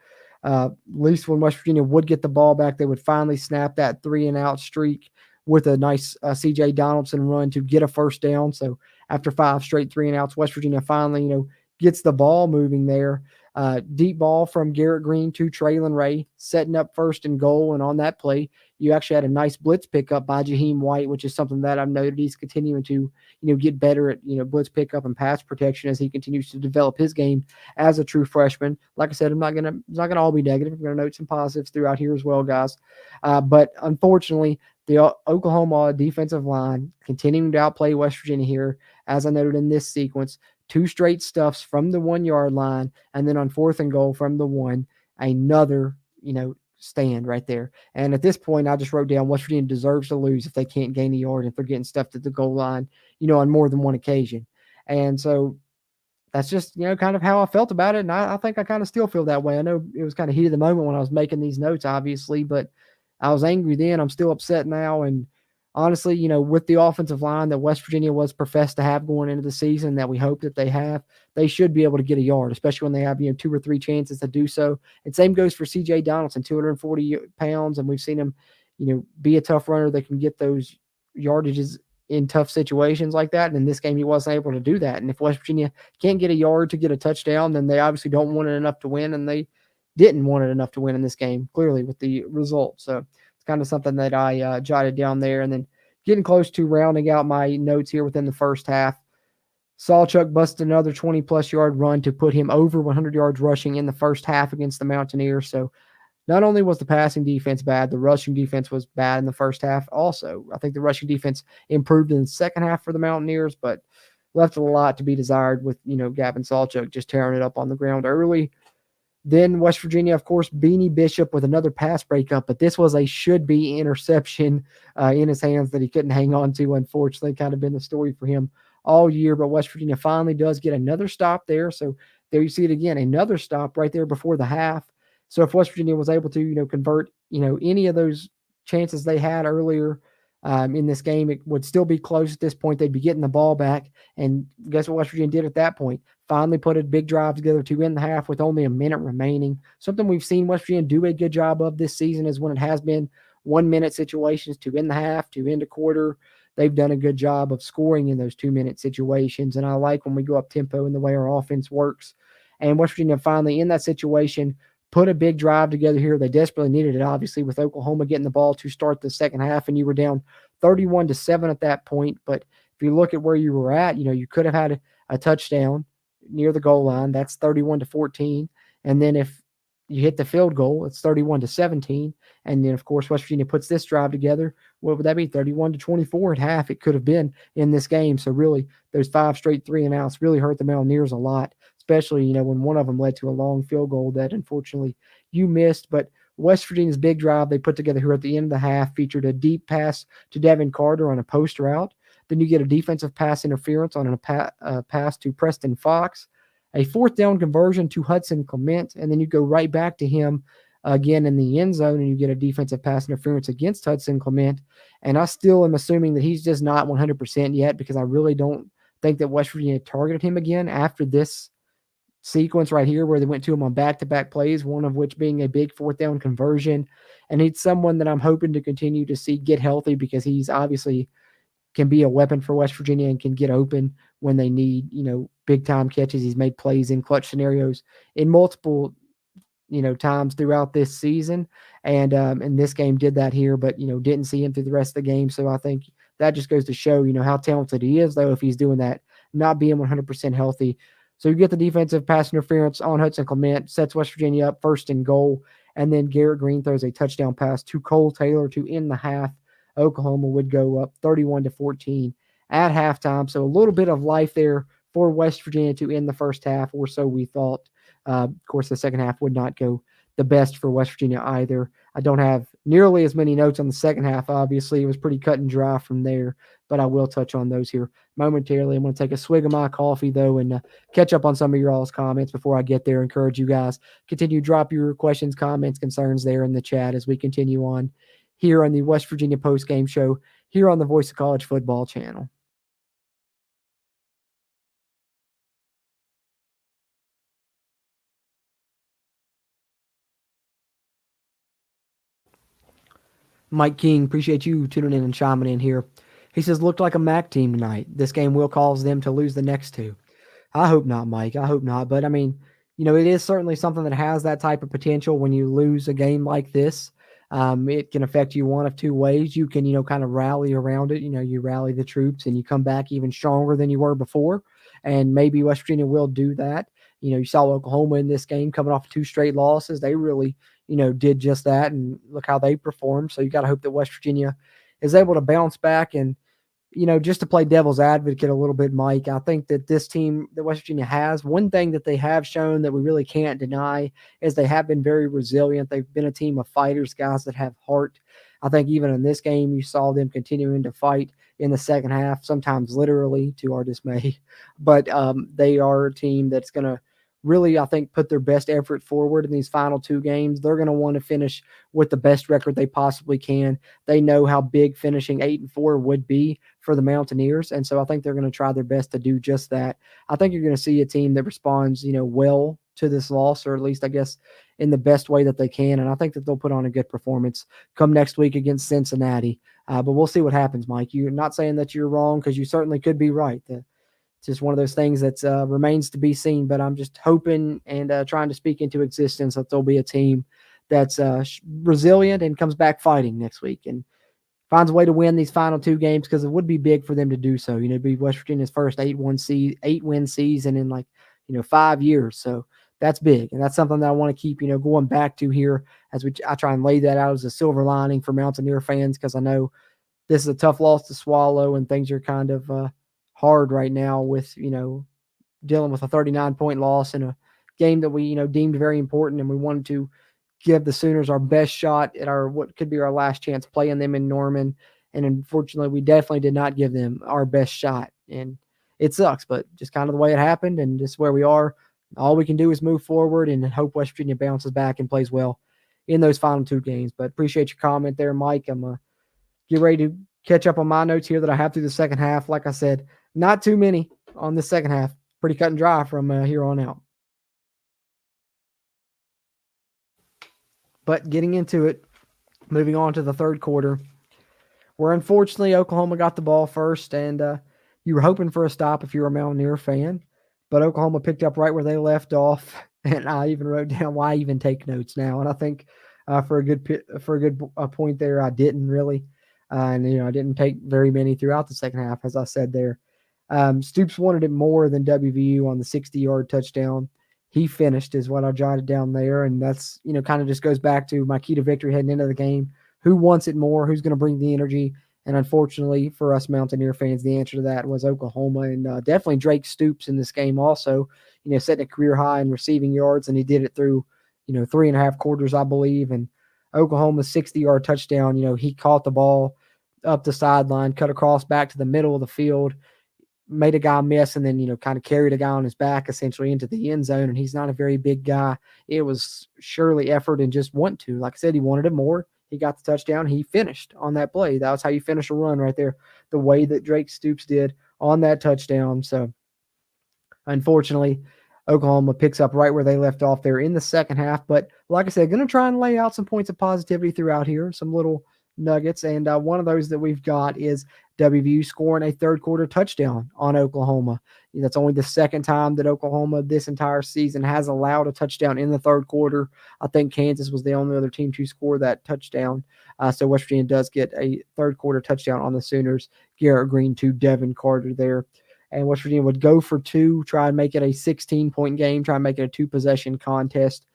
At least when West Virginia would get the ball back, they would finally snap that 3 and out streak with a nice CJ Donaldson run to get a 1st down. So after 5 straight 3 and outs, West Virginia finally, gets the ball moving there. Deep ball from Garrett Green to Traylon Ray, setting up 1st and goal. And on that play, you actually had a nice blitz pickup by Jaheim White, which is something that I've noted he's continuing to, get better at, blitz pickup and pass protection as he continues to develop his game as a true freshman. Like I said, it's not gonna all be negative. I'm gonna note some positives throughout here as well, guys. But unfortunately, the Oklahoma defensive line continuing to outplay West Virginia here, as I noted in this sequence. 2 straight stuffs from the 1-yard line, and then on 4th and goal from the 1, another, stand right there. And at this point, I just wrote down West Virginia deserves to lose if they can't gain a yard, if they're getting stuffed at the goal line, on more than one occasion. And so that's just, kind of how I felt about it. And I think I kind of still feel that way. I know it was kind of heat of the moment when I was making these notes, obviously, but I was angry then. I'm still upset now. And honestly, with the offensive line that West Virginia was professed to have going into the season, that we hope that they have, they should be able to get a yard, especially when they have, 2 or 3 chances to do so. And same goes for CJ Donaldson, 240 pounds. And we've seen him, be a tough runner that can get those yardages in tough situations like that. And in this game, he wasn't able to do that. And if West Virginia can't get a yard to get a touchdown, then they obviously don't want it enough to win. And they didn't want it enough to win in this game, clearly, with the result. So it's kind of something that I jotted down there. And then getting close to rounding out my notes here within the first half, Sawchuk busted another 20-plus yard run to put him over 100 yards rushing in the first half against the Mountaineers. So not only was the passing defense bad, the rushing defense was bad in the first half also. I think the rushing defense improved in the second half for the Mountaineers, but left a lot to be desired with, Gavin Sawchuk just tearing it up on the ground early. Then West Virginia, of course, Beanie Bishop with another pass breakup, but this was a should-be interception in his hands that he couldn't hang on to, unfortunately. Kind of been the story for him all year, but West Virginia finally does get another stop there. So there you see it again, another stop right there before the half. So if West Virginia was able to, convert, any of those chances they had earlier in this game, it would still be close at this point. They'd be getting the ball back. And guess what West Virginia did at that point? Finally put a big drive together to end the half with only a minute remaining. Something we've seen West Virginia do a good job of this season is when it has been 1-minute situations to end the half, to end a quarter. They've done a good job of scoring in those 2-minute situations. And I like when we go up tempo and the way our offense works. And West Virginia finally in that situation put a big drive together here. They desperately needed it, obviously, with Oklahoma getting the ball to start the second half, and you were down 31-7 at that point. But if you look at where you were at, you could have had a touchdown near the goal line. That's 31-14. And then if you hit the field goal, it's 31-17. And then, of course, West Virginia puts this drive together. What would that be? 31-24 at half. It could have been in this game. So really, those 5 straight 3-and-outs really hurt the Mountaineers a lot, especially, when one of them led to a long field goal that unfortunately you missed. But West Virginia's big drive they put together here at the end of the half featured a deep pass to Devin Carter on a post route. Then you get a defensive pass interference on a pass to Preston Fox, a fourth down conversion to Hudson Clement, and then you go right back to him again in the end zone, and you get a defensive pass interference against Hudson Clement. And I still am assuming that he's just not 100% yet, because I really don't think that West Virginia targeted him again after this sequence right here where they went to him on back-to-back plays, one of which being a big fourth down conversion. And he's someone that I'm hoping to continue to see get healthy, because he's obviously can be a weapon for West Virginia and can get open when they need, big time catches. He's made plays in clutch scenarios in multiple, times throughout this season. And this game did that here, but, didn't see him through the rest of the game. So I think that just goes to show, how talented he is, though, if he's doing that, not being 100% healthy. So you get the defensive pass interference on Hudson Clement, sets West Virginia up first and goal. And then Garrett Green throws a touchdown pass to Cole Taylor to end the half. Oklahoma would go up 31-14 at halftime. So a little bit of life there for West Virginia to end the first half, or so we thought. Of course, the second half would not go the best for West Virginia either. I don't have nearly as many notes on the second half, obviously. It was pretty cut and dry from there, but I will touch on those here momentarily. I'm going to take a swig of my coffee, though, and catch up on some of your all's comments before I get there. Encourage you guys, continue to drop your questions, comments, concerns there in the chat as we continue on here on the West Virginia Postgame Show here on the Voice of College Football channel. Mike King, appreciate you tuning in and chiming in here. He says, looked like a MAC team tonight. This game will cause them to lose the next two. I hope not, Mike. I hope not. But, I mean, it is certainly something that has that type of potential when you lose a game like this. It can affect you one of two ways. You can, kind of rally around it. You rally the troops and you come back even stronger than you were before. And maybe West Virginia will do that. You saw Oklahoma in this game coming off 2 straight losses. They really, did just that, and look how they performed. So you got to hope that West Virginia is able to bounce back. And, just to play devil's advocate a little bit, Mike, I think that this team that West Virginia has, one thing that they have shown that we really can't deny is they have been very resilient. They've been a team of fighters, guys that have heart. I think even in this game, you saw them continuing to fight in the second half, sometimes literally to our dismay. But they are a team that's going to really, I think, put their best effort forward in these final two games. They're going to want to finish with the best record they possibly can. They know how big finishing 8-4 would be for the Mountaineers, and so I think they're going to try their best to do just that. I think you're going to see a team that responds, well to this loss, or at least I guess in the best way that they can. And I think that they'll put on a good performance come next week against Cincinnati. But we'll see what happens, Mike. You're not saying that you're wrong because you certainly could be right. It's just one of those things that remains to be seen. But I'm just hoping and trying to speak into existence that there'll be a team that's resilient and comes back fighting next week and finds a way to win these final two games, because it would be big for them to do so. It'd be West Virginia's first 8-win season in 5 years. So that's big, and that's something that I want to keep going back to here as I try and lay that out as a silver lining for Mountaineer fans, because I know this is a tough loss to swallow and things are kind of hard right now with dealing with a 39-point loss in a game that we deemed very important, and we wanted to give the Sooners our best shot at what could be our last chance playing them in Norman. And unfortunately, we definitely did not give them our best shot. And it sucks, but just kind of the way it happened and just where we are. All we can do is move forward and hope West Virginia bounces back and plays well in those final two games. But appreciate your comment there, Mike. I'm get ready to catch up on my notes here that I have through the second half. Like I said, not too many on the second half. Pretty cut and dry from here on out. But getting into it, moving on to the third quarter, where unfortunately Oklahoma got the ball first, and you were hoping for a stop if you're a Mountaineer fan, but Oklahoma picked up right where they left off, and I even wrote down why even take notes now. And I think for a good point there, I didn't really, and I didn't take very many throughout the second half, as I said there. Stoops wanted it more than WVU on the 60-yard touchdown. He finished is what I jotted down there. And that's, kind of just goes back to my key to victory heading into the game. Who wants it more? Who's going to bring the energy? And unfortunately for us Mountaineer fans, the answer to that was Oklahoma. And definitely Drake Stoops in this game also, setting a career high in receiving yards. And he did it through, 3.5 quarters, I believe. And Oklahoma's 60-yard touchdown, he caught the ball up the sideline, cut across back to the middle of the field, made a guy miss, and then, kind of carried a guy on his back essentially into the end zone. And he's not a very big guy. It was surely effort and just want to. Like I said, he wanted it more. He got the touchdown. He finished on that play. That was how you finish a run right there, the way that Drake Stoops did on that touchdown. So, unfortunately, Oklahoma picks up right where they left off there in the second half. But like I said, going to try and lay out some points of positivity throughout here, some little nuggets. And one of those that we've got is WVU scoring a third quarter touchdown on Oklahoma. That's only the second time that Oklahoma this entire season has allowed a touchdown in the third quarter. I think Kansas was the only other team to score that touchdown. So West Virginia does get a third quarter touchdown on the Sooners. Garrett Green to Devin Carter there. And West Virginia would go for two, try and make it a 16-point game, try and make it a two-possession contest.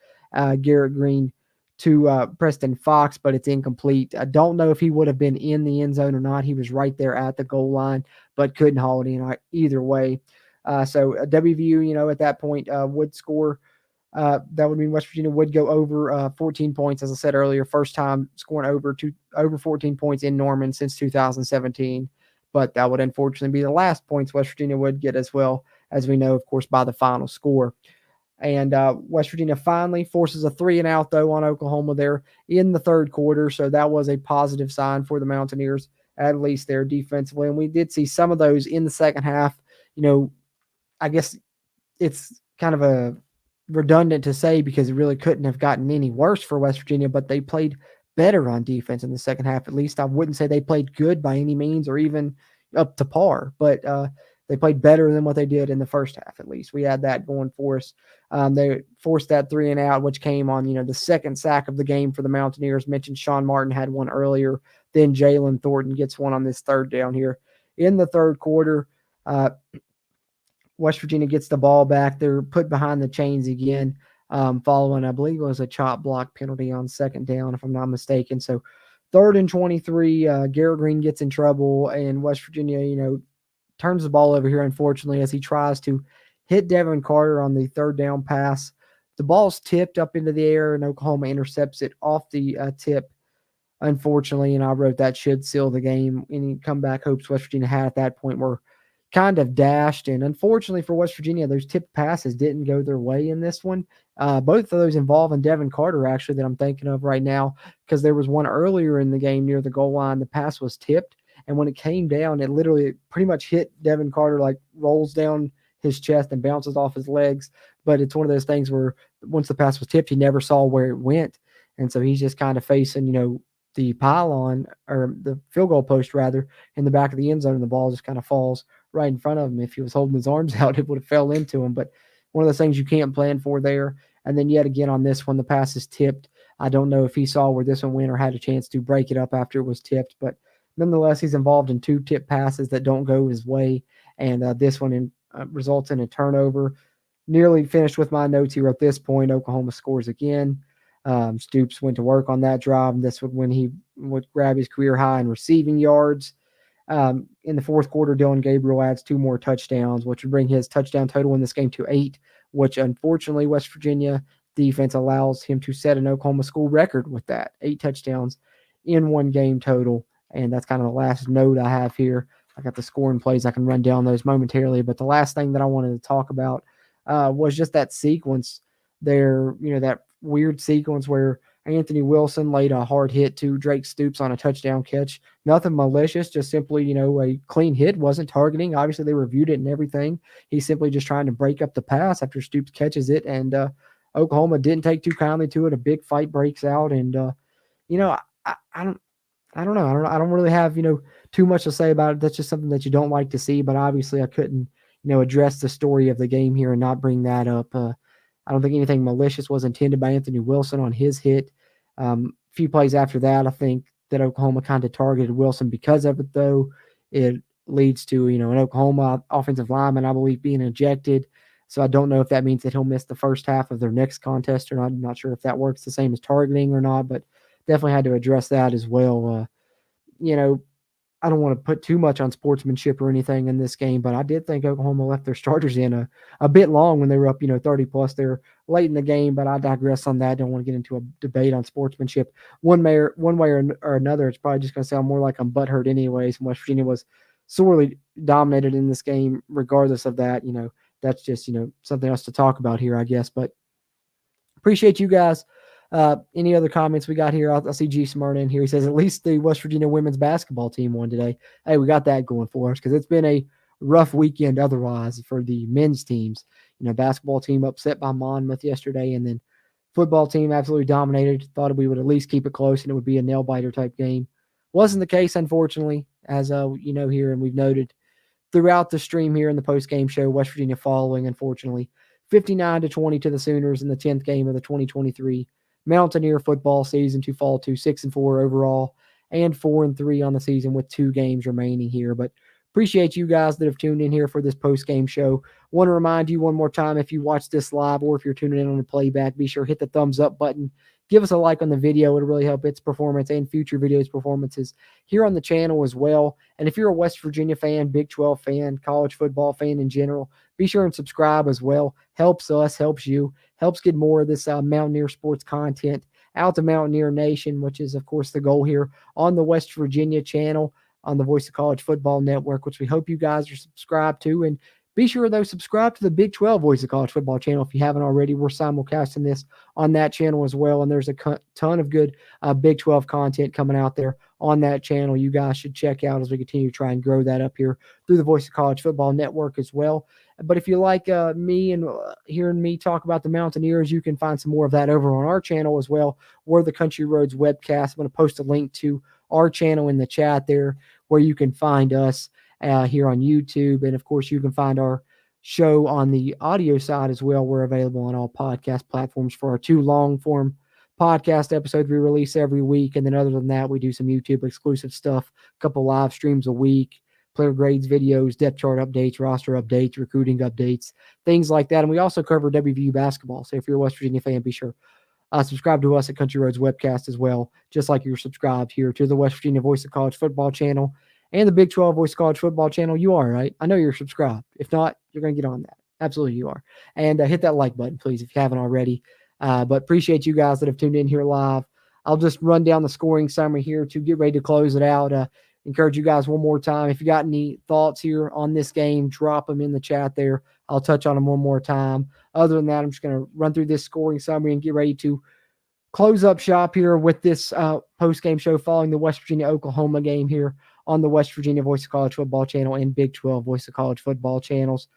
Garrett Green to Preston Fox, but it's incomplete. I don't know if he would have been in the end zone or not. He was right there at the goal line, but couldn't haul it in either way. So WVU, at that point would score. That would mean West Virginia would go over 14 points, as I said earlier. First time scoring over 14 points in Norman since 2017. But that would unfortunately be the last points West Virginia would get, as well as we know, of course, by the final score. And West Virginia finally forces a 3-and-out, though, on Oklahoma there in the third quarter. So that was a positive sign for the Mountaineers, at least there defensively. And we did see some of those in the second half. I guess it's kind of a redundant to say because it really couldn't have gotten any worse for West Virginia, but they played better on defense in the second half. At least I wouldn't say they played good by any means or even up to par, but they played better than what they did in the first half. At least we had that going for us. They forced that 3-and-out, which came on, the second sack of the game for the Mountaineers. Mentioned Sean Martin had one earlier. Then Jalen Thornton gets one on this third down here in the third quarter. West Virginia gets the ball back. They're put behind the chains again, following, I believe it was a chop block penalty on second down, if I'm not mistaken. So 3rd and 23, Garrett Green gets in trouble, and West Virginia, turns the ball over here, unfortunately, as he tries to hit Devin Carter on the third down pass. The ball's tipped up into the air, and Oklahoma intercepts it off the tip. unfortunately, and I wrote that should seal the game. Any comeback hopes West Virginia had at that point were kind of dashed. And unfortunately for West Virginia, those tipped passes didn't go their way in this one. Both of those involving Devin Carter, actually, that I'm thinking of right now, because there was one earlier in the game near the goal line. The pass was tipped. And when it came down, it literally pretty much hit Devin Carter, like rolls down his chest and bounces off his legs. But it's one of those things where once the pass was tipped, he never saw where it went. And so he's just kind of facing, the pylon or the field goal post rather in the back of the end zone, and the ball just kind of falls right in front of him. If he was holding his arms out, it would have fell into him. But one of those things you can't plan for there. And then yet again on this one, the pass is tipped. I don't know if he saw where this one went or had a chance to break it up after it was tipped, but nonetheless, he's involved in 2 tip passes that don't go his way, and this one results in a turnover. Nearly finished with my notes here at this point. Oklahoma scores again. Stoops went to work on that drive, and this would when he would grab his career high in receiving yards. In the fourth quarter, Dylan Gabriel adds 2 more touchdowns, which would bring his touchdown total in this game to 8, which unfortunately West Virginia defense allows him to set an Oklahoma school record with that 8 touchdowns in one game total. And that's kind of the last note I have here. I got the scoring plays. I can run down those momentarily. But the last thing that I wanted to talk about was just that sequence there, that weird sequence where Anthony Wilson laid a hard hit to Drake Stoops on a touchdown catch. Nothing malicious, just simply, a clean hit, wasn't targeting. Obviously, they reviewed it and everything. He's simply just trying to break up the pass after Stoops catches it. And Oklahoma didn't take too kindly to it. A big fight breaks out. And, I don't know. I don't really have, too much to say about it. That's just something that you don't like to see. But obviously, I couldn't, address the story of the game here and not bring that up. I don't think anything malicious was intended by Anthony Wilson on his hit. A few plays after that, I think that Oklahoma kind of targeted Wilson because of it, though. It leads to, an Oklahoma offensive lineman, I believe, being ejected. So I don't know if that means that he'll miss the first half of their next contest or not. I'm not sure if that works the same as targeting or not, but definitely had to address that as well. I don't want to put too much on sportsmanship or anything in this game, but I did think Oklahoma left their starters in a bit long when they were up, 30 plus there late in the game, but I digress on that. I don't want to get into a debate on sportsmanship one way or another. It's probably just going to sound more like I'm butthurt anyways. And West Virginia was sorely dominated in this game. Regardless of that, that's just, something else to talk about here, I guess, but appreciate you guys. Any other comments we got here? I'll see G Smart in here. He says, at least the West Virginia women's basketball team won today. Hey, we got that going for us because it's been a rough weekend otherwise for the men's teams. Basketball team upset by Monmouth yesterday, and then football team absolutely dominated. Thought we would at least keep it close and it would be a nail-biter type game. Wasn't the case, unfortunately, as here, and we've noted throughout the stream here in the post-game show, West Virginia following, unfortunately, 59-20 to the Sooners in the 10th game of the 2023 Mountaineer football season to fall to 6-4 overall and 4-3 on the season with 2 games remaining here. But appreciate you guys that have tuned in here for this post-game show. Want to remind you one more time, if you watch this live or if you're tuning in on the playback, be sure to hit the thumbs up button. Give us a like on the video. It'll really help its performance and future videos performances here on the channel as well. And if you're a West Virginia fan, Big 12 fan, college football fan in general, be sure and subscribe as well. Helps us, helps you, helps get more of this Mountaineer sports content out to Mountaineer Nation, which is, of course, the goal here on the West Virginia channel on the Voice of College Football Network, which we hope you guys are subscribed to. And be sure, though, subscribe to the Big 12 Voice of College Football channel if you haven't already. We're simulcasting this on that channel as well, and there's a ton of good Big 12 content coming out there on that channel you guys should check out as we continue to try and grow that up here through the Voice of College Football Network as well. But if you like me and hearing me talk about the Mountaineers, you can find some more of that over on our channel as well. We're the Country Roads webcast. I'm going to post a link to our channel in the chat there where you can find us here on YouTube. And, of course, you can find our show on the audio side as well. We're available on all podcast platforms for our 2 long-form podcast episodes we release every week. And then other than that, we do some YouTube exclusive stuff, a couple live streams a week, player grades videos, depth chart updates, roster updates, recruiting updates, things like that. And we also cover WVU basketball. So if you're a West Virginia fan, be sure subscribe to us at Country Roads Webcast as well, just like you're subscribed here to the West Virginia Voice of College Football channel and the Big 12 Voice of College Football channel. You are, right? I know you're subscribed. If not, you're going to get on that. Absolutely you are. And hit that like button, please, if you haven't already. But appreciate you guys that have tuned in here live. I'll just run down the scoring summary here to get ready to close it out. Encourage you guys one more time. If you got any thoughts here on this game, drop them in the chat there. I'll touch on them one more time. Other than that, I'm just going to run through this scoring summary and get ready to close up shop here with this post-game show following the West Virginia-Oklahoma game here on the West Virginia Voice of College Football channel and Big 12 Voice of College Football channels.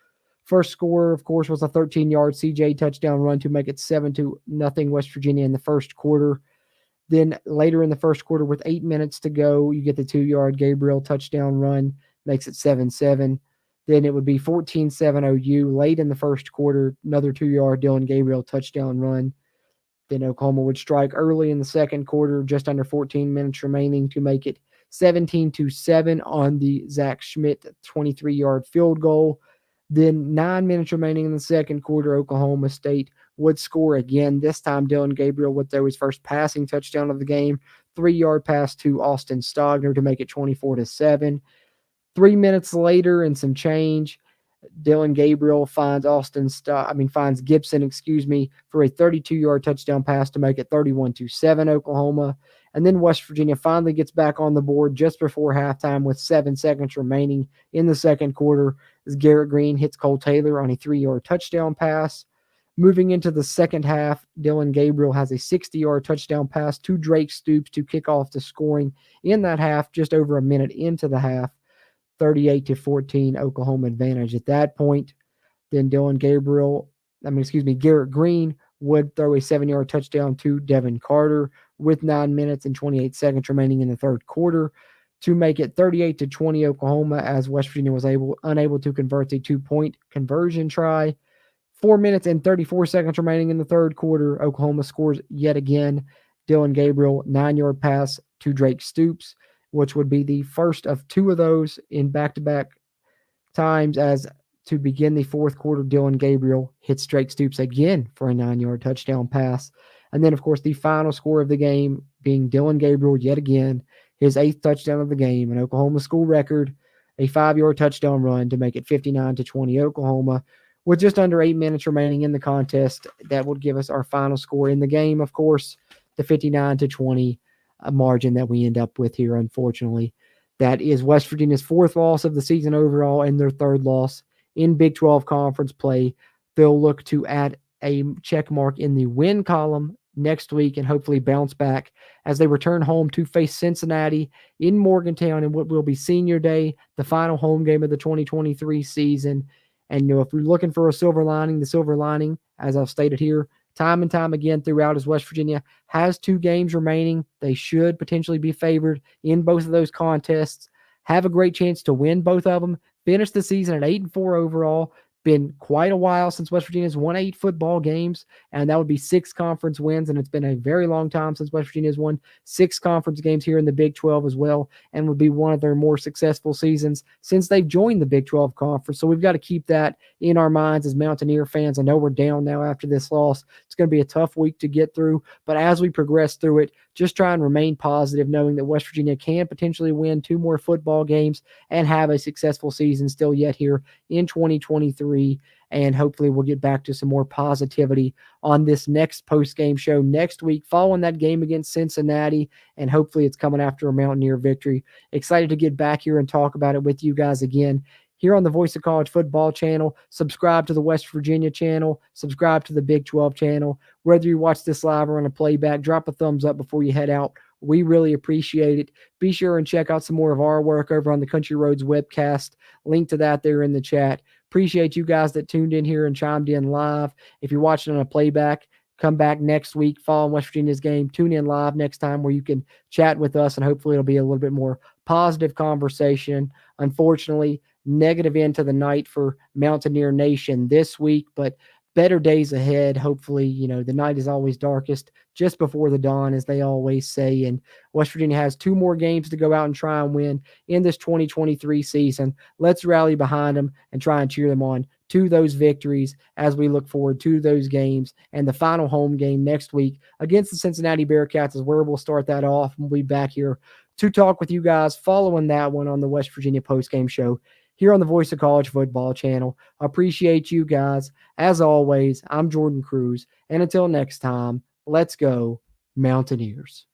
First score, of course, was a 13-yard CJ touchdown run to make it 7-0 West Virginia in the first quarter. Then later in the first quarter, with 8 minutes to go, you get the 2-yard Gabriel touchdown run, makes it 7-7. Then it would be 14-7 OU. Late in the first quarter, another 2-yard Dylan Gabriel touchdown run. Then Oklahoma would strike early in the second quarter, just under 14 minutes remaining, to make it 17-7 on the Zach Schmidt 23-yard field goal. Then 9 minutes remaining in the second quarter, Oklahoma State would score again. This time, Dylan Gabriel would throw his first passing touchdown of the game, 3-yard pass to Austin Stogner to make it 24-7. 3 minutes later and some change, Dylan Gabriel finds Gibson, for a 32-yard touchdown pass to make it 31-7 Oklahoma. And then West Virginia finally gets back on the board just before halftime with 7 seconds remaining in the second quarter as Garrett Green hits Cole Taylor on a 3-yard touchdown pass. Moving into the second half, Dylan Gabriel has a 60-yard touchdown pass to Drake Stoops to kick off the scoring in that half, just over a minute into the half. 38-14 Oklahoma advantage at that point. Then Garrett Green would throw a 7-yard touchdown to Devin Carter with 9 minutes and 28 seconds remaining in the third quarter to make it 38-20 Oklahoma, as West Virginia was unable to convert a 2-point conversion try. 4 minutes and 34 seconds remaining in the third quarter, Oklahoma scores yet again. Dylan Gabriel, 9-yard pass to Drake Stoops, which would be the first of 2 of those in back-to-back times, as to begin the fourth quarter, Dylan Gabriel hits Drake Stoops again for a 9-yard touchdown pass. And then, of course, the final score of the game being Dylan Gabriel yet again, his 8th touchdown of the game, an Oklahoma school record, a 5-yard touchdown run to make it 59-20 Oklahoma. With just under 8 minutes remaining in the contest, that would give us our final score in the game, of course, the 59-20 margin that we end up with here, unfortunately. That is West Virginia's 4th loss of the season overall and their 3rd loss in Big 12 conference play. They'll look to add a check mark in the win column next week and hopefully bounce back as they return home to face Cincinnati in Morgantown in what will be Senior Day, the final home game of the 2023 season. And, if we're looking for a silver lining, the silver lining, as I've stated here, time and time again throughout, is West Virginia has 2 games remaining. They should potentially be favored in both of those contests, have a great chance to win both of them, finish the season at 8-4 overall. Been quite a while since West Virginia's won 8 football games, and that would be 6 conference wins, and it's been a very long time since West Virginia's won 6 conference games here in the Big 12 as well, and would be one of their more successful seasons since they've joined the Big 12 conference. So we've got to keep that in our minds as Mountaineer fans. I know we're down now after this loss. It's going to be a tough week to get through, but as we progress through it, just try and remain positive, knowing that West Virginia can potentially win 2 more football games and have a successful season still yet here in 2023. And hopefully we'll get back to some more positivity on this next post-game show next week following that game against Cincinnati. And hopefully it's coming after a Mountaineer victory. Excited to get back here and talk about it with you guys again here on the Voice of College Football channel. Subscribe to the West Virginia channel. Subscribe to the Big 12 channel. Whether you watch this live or on a playback, drop a thumbs up before you head out. We really appreciate it. Be sure and check out some more of our work over on the Country Roads webcast. Link to that there in the chat. Appreciate you guys that tuned in here and chimed in live. If you're watching on a playback, come back next week following West Virginia's game. Tune in live next time where you can chat with us, and hopefully it'll be a little bit more positive conversation. Unfortunately, negative end to the night for Mountaineer Nation this week, but better days ahead. Hopefully, the night is always darkest just before the dawn, as they always say. And West Virginia has 2 more games to go out and try and win in this 2023 season. Let's rally behind them and try and cheer them on to those victories as we look forward to those games. And the final home game next week against the Cincinnati Bearcats is where we'll start that off. We'll be back here to talk with you guys following that one on the West Virginia postgame show here on the Voice of College Football channel. I appreciate you guys. As always, I'm Jordan Cruz. And until next time, let's go Mountaineers.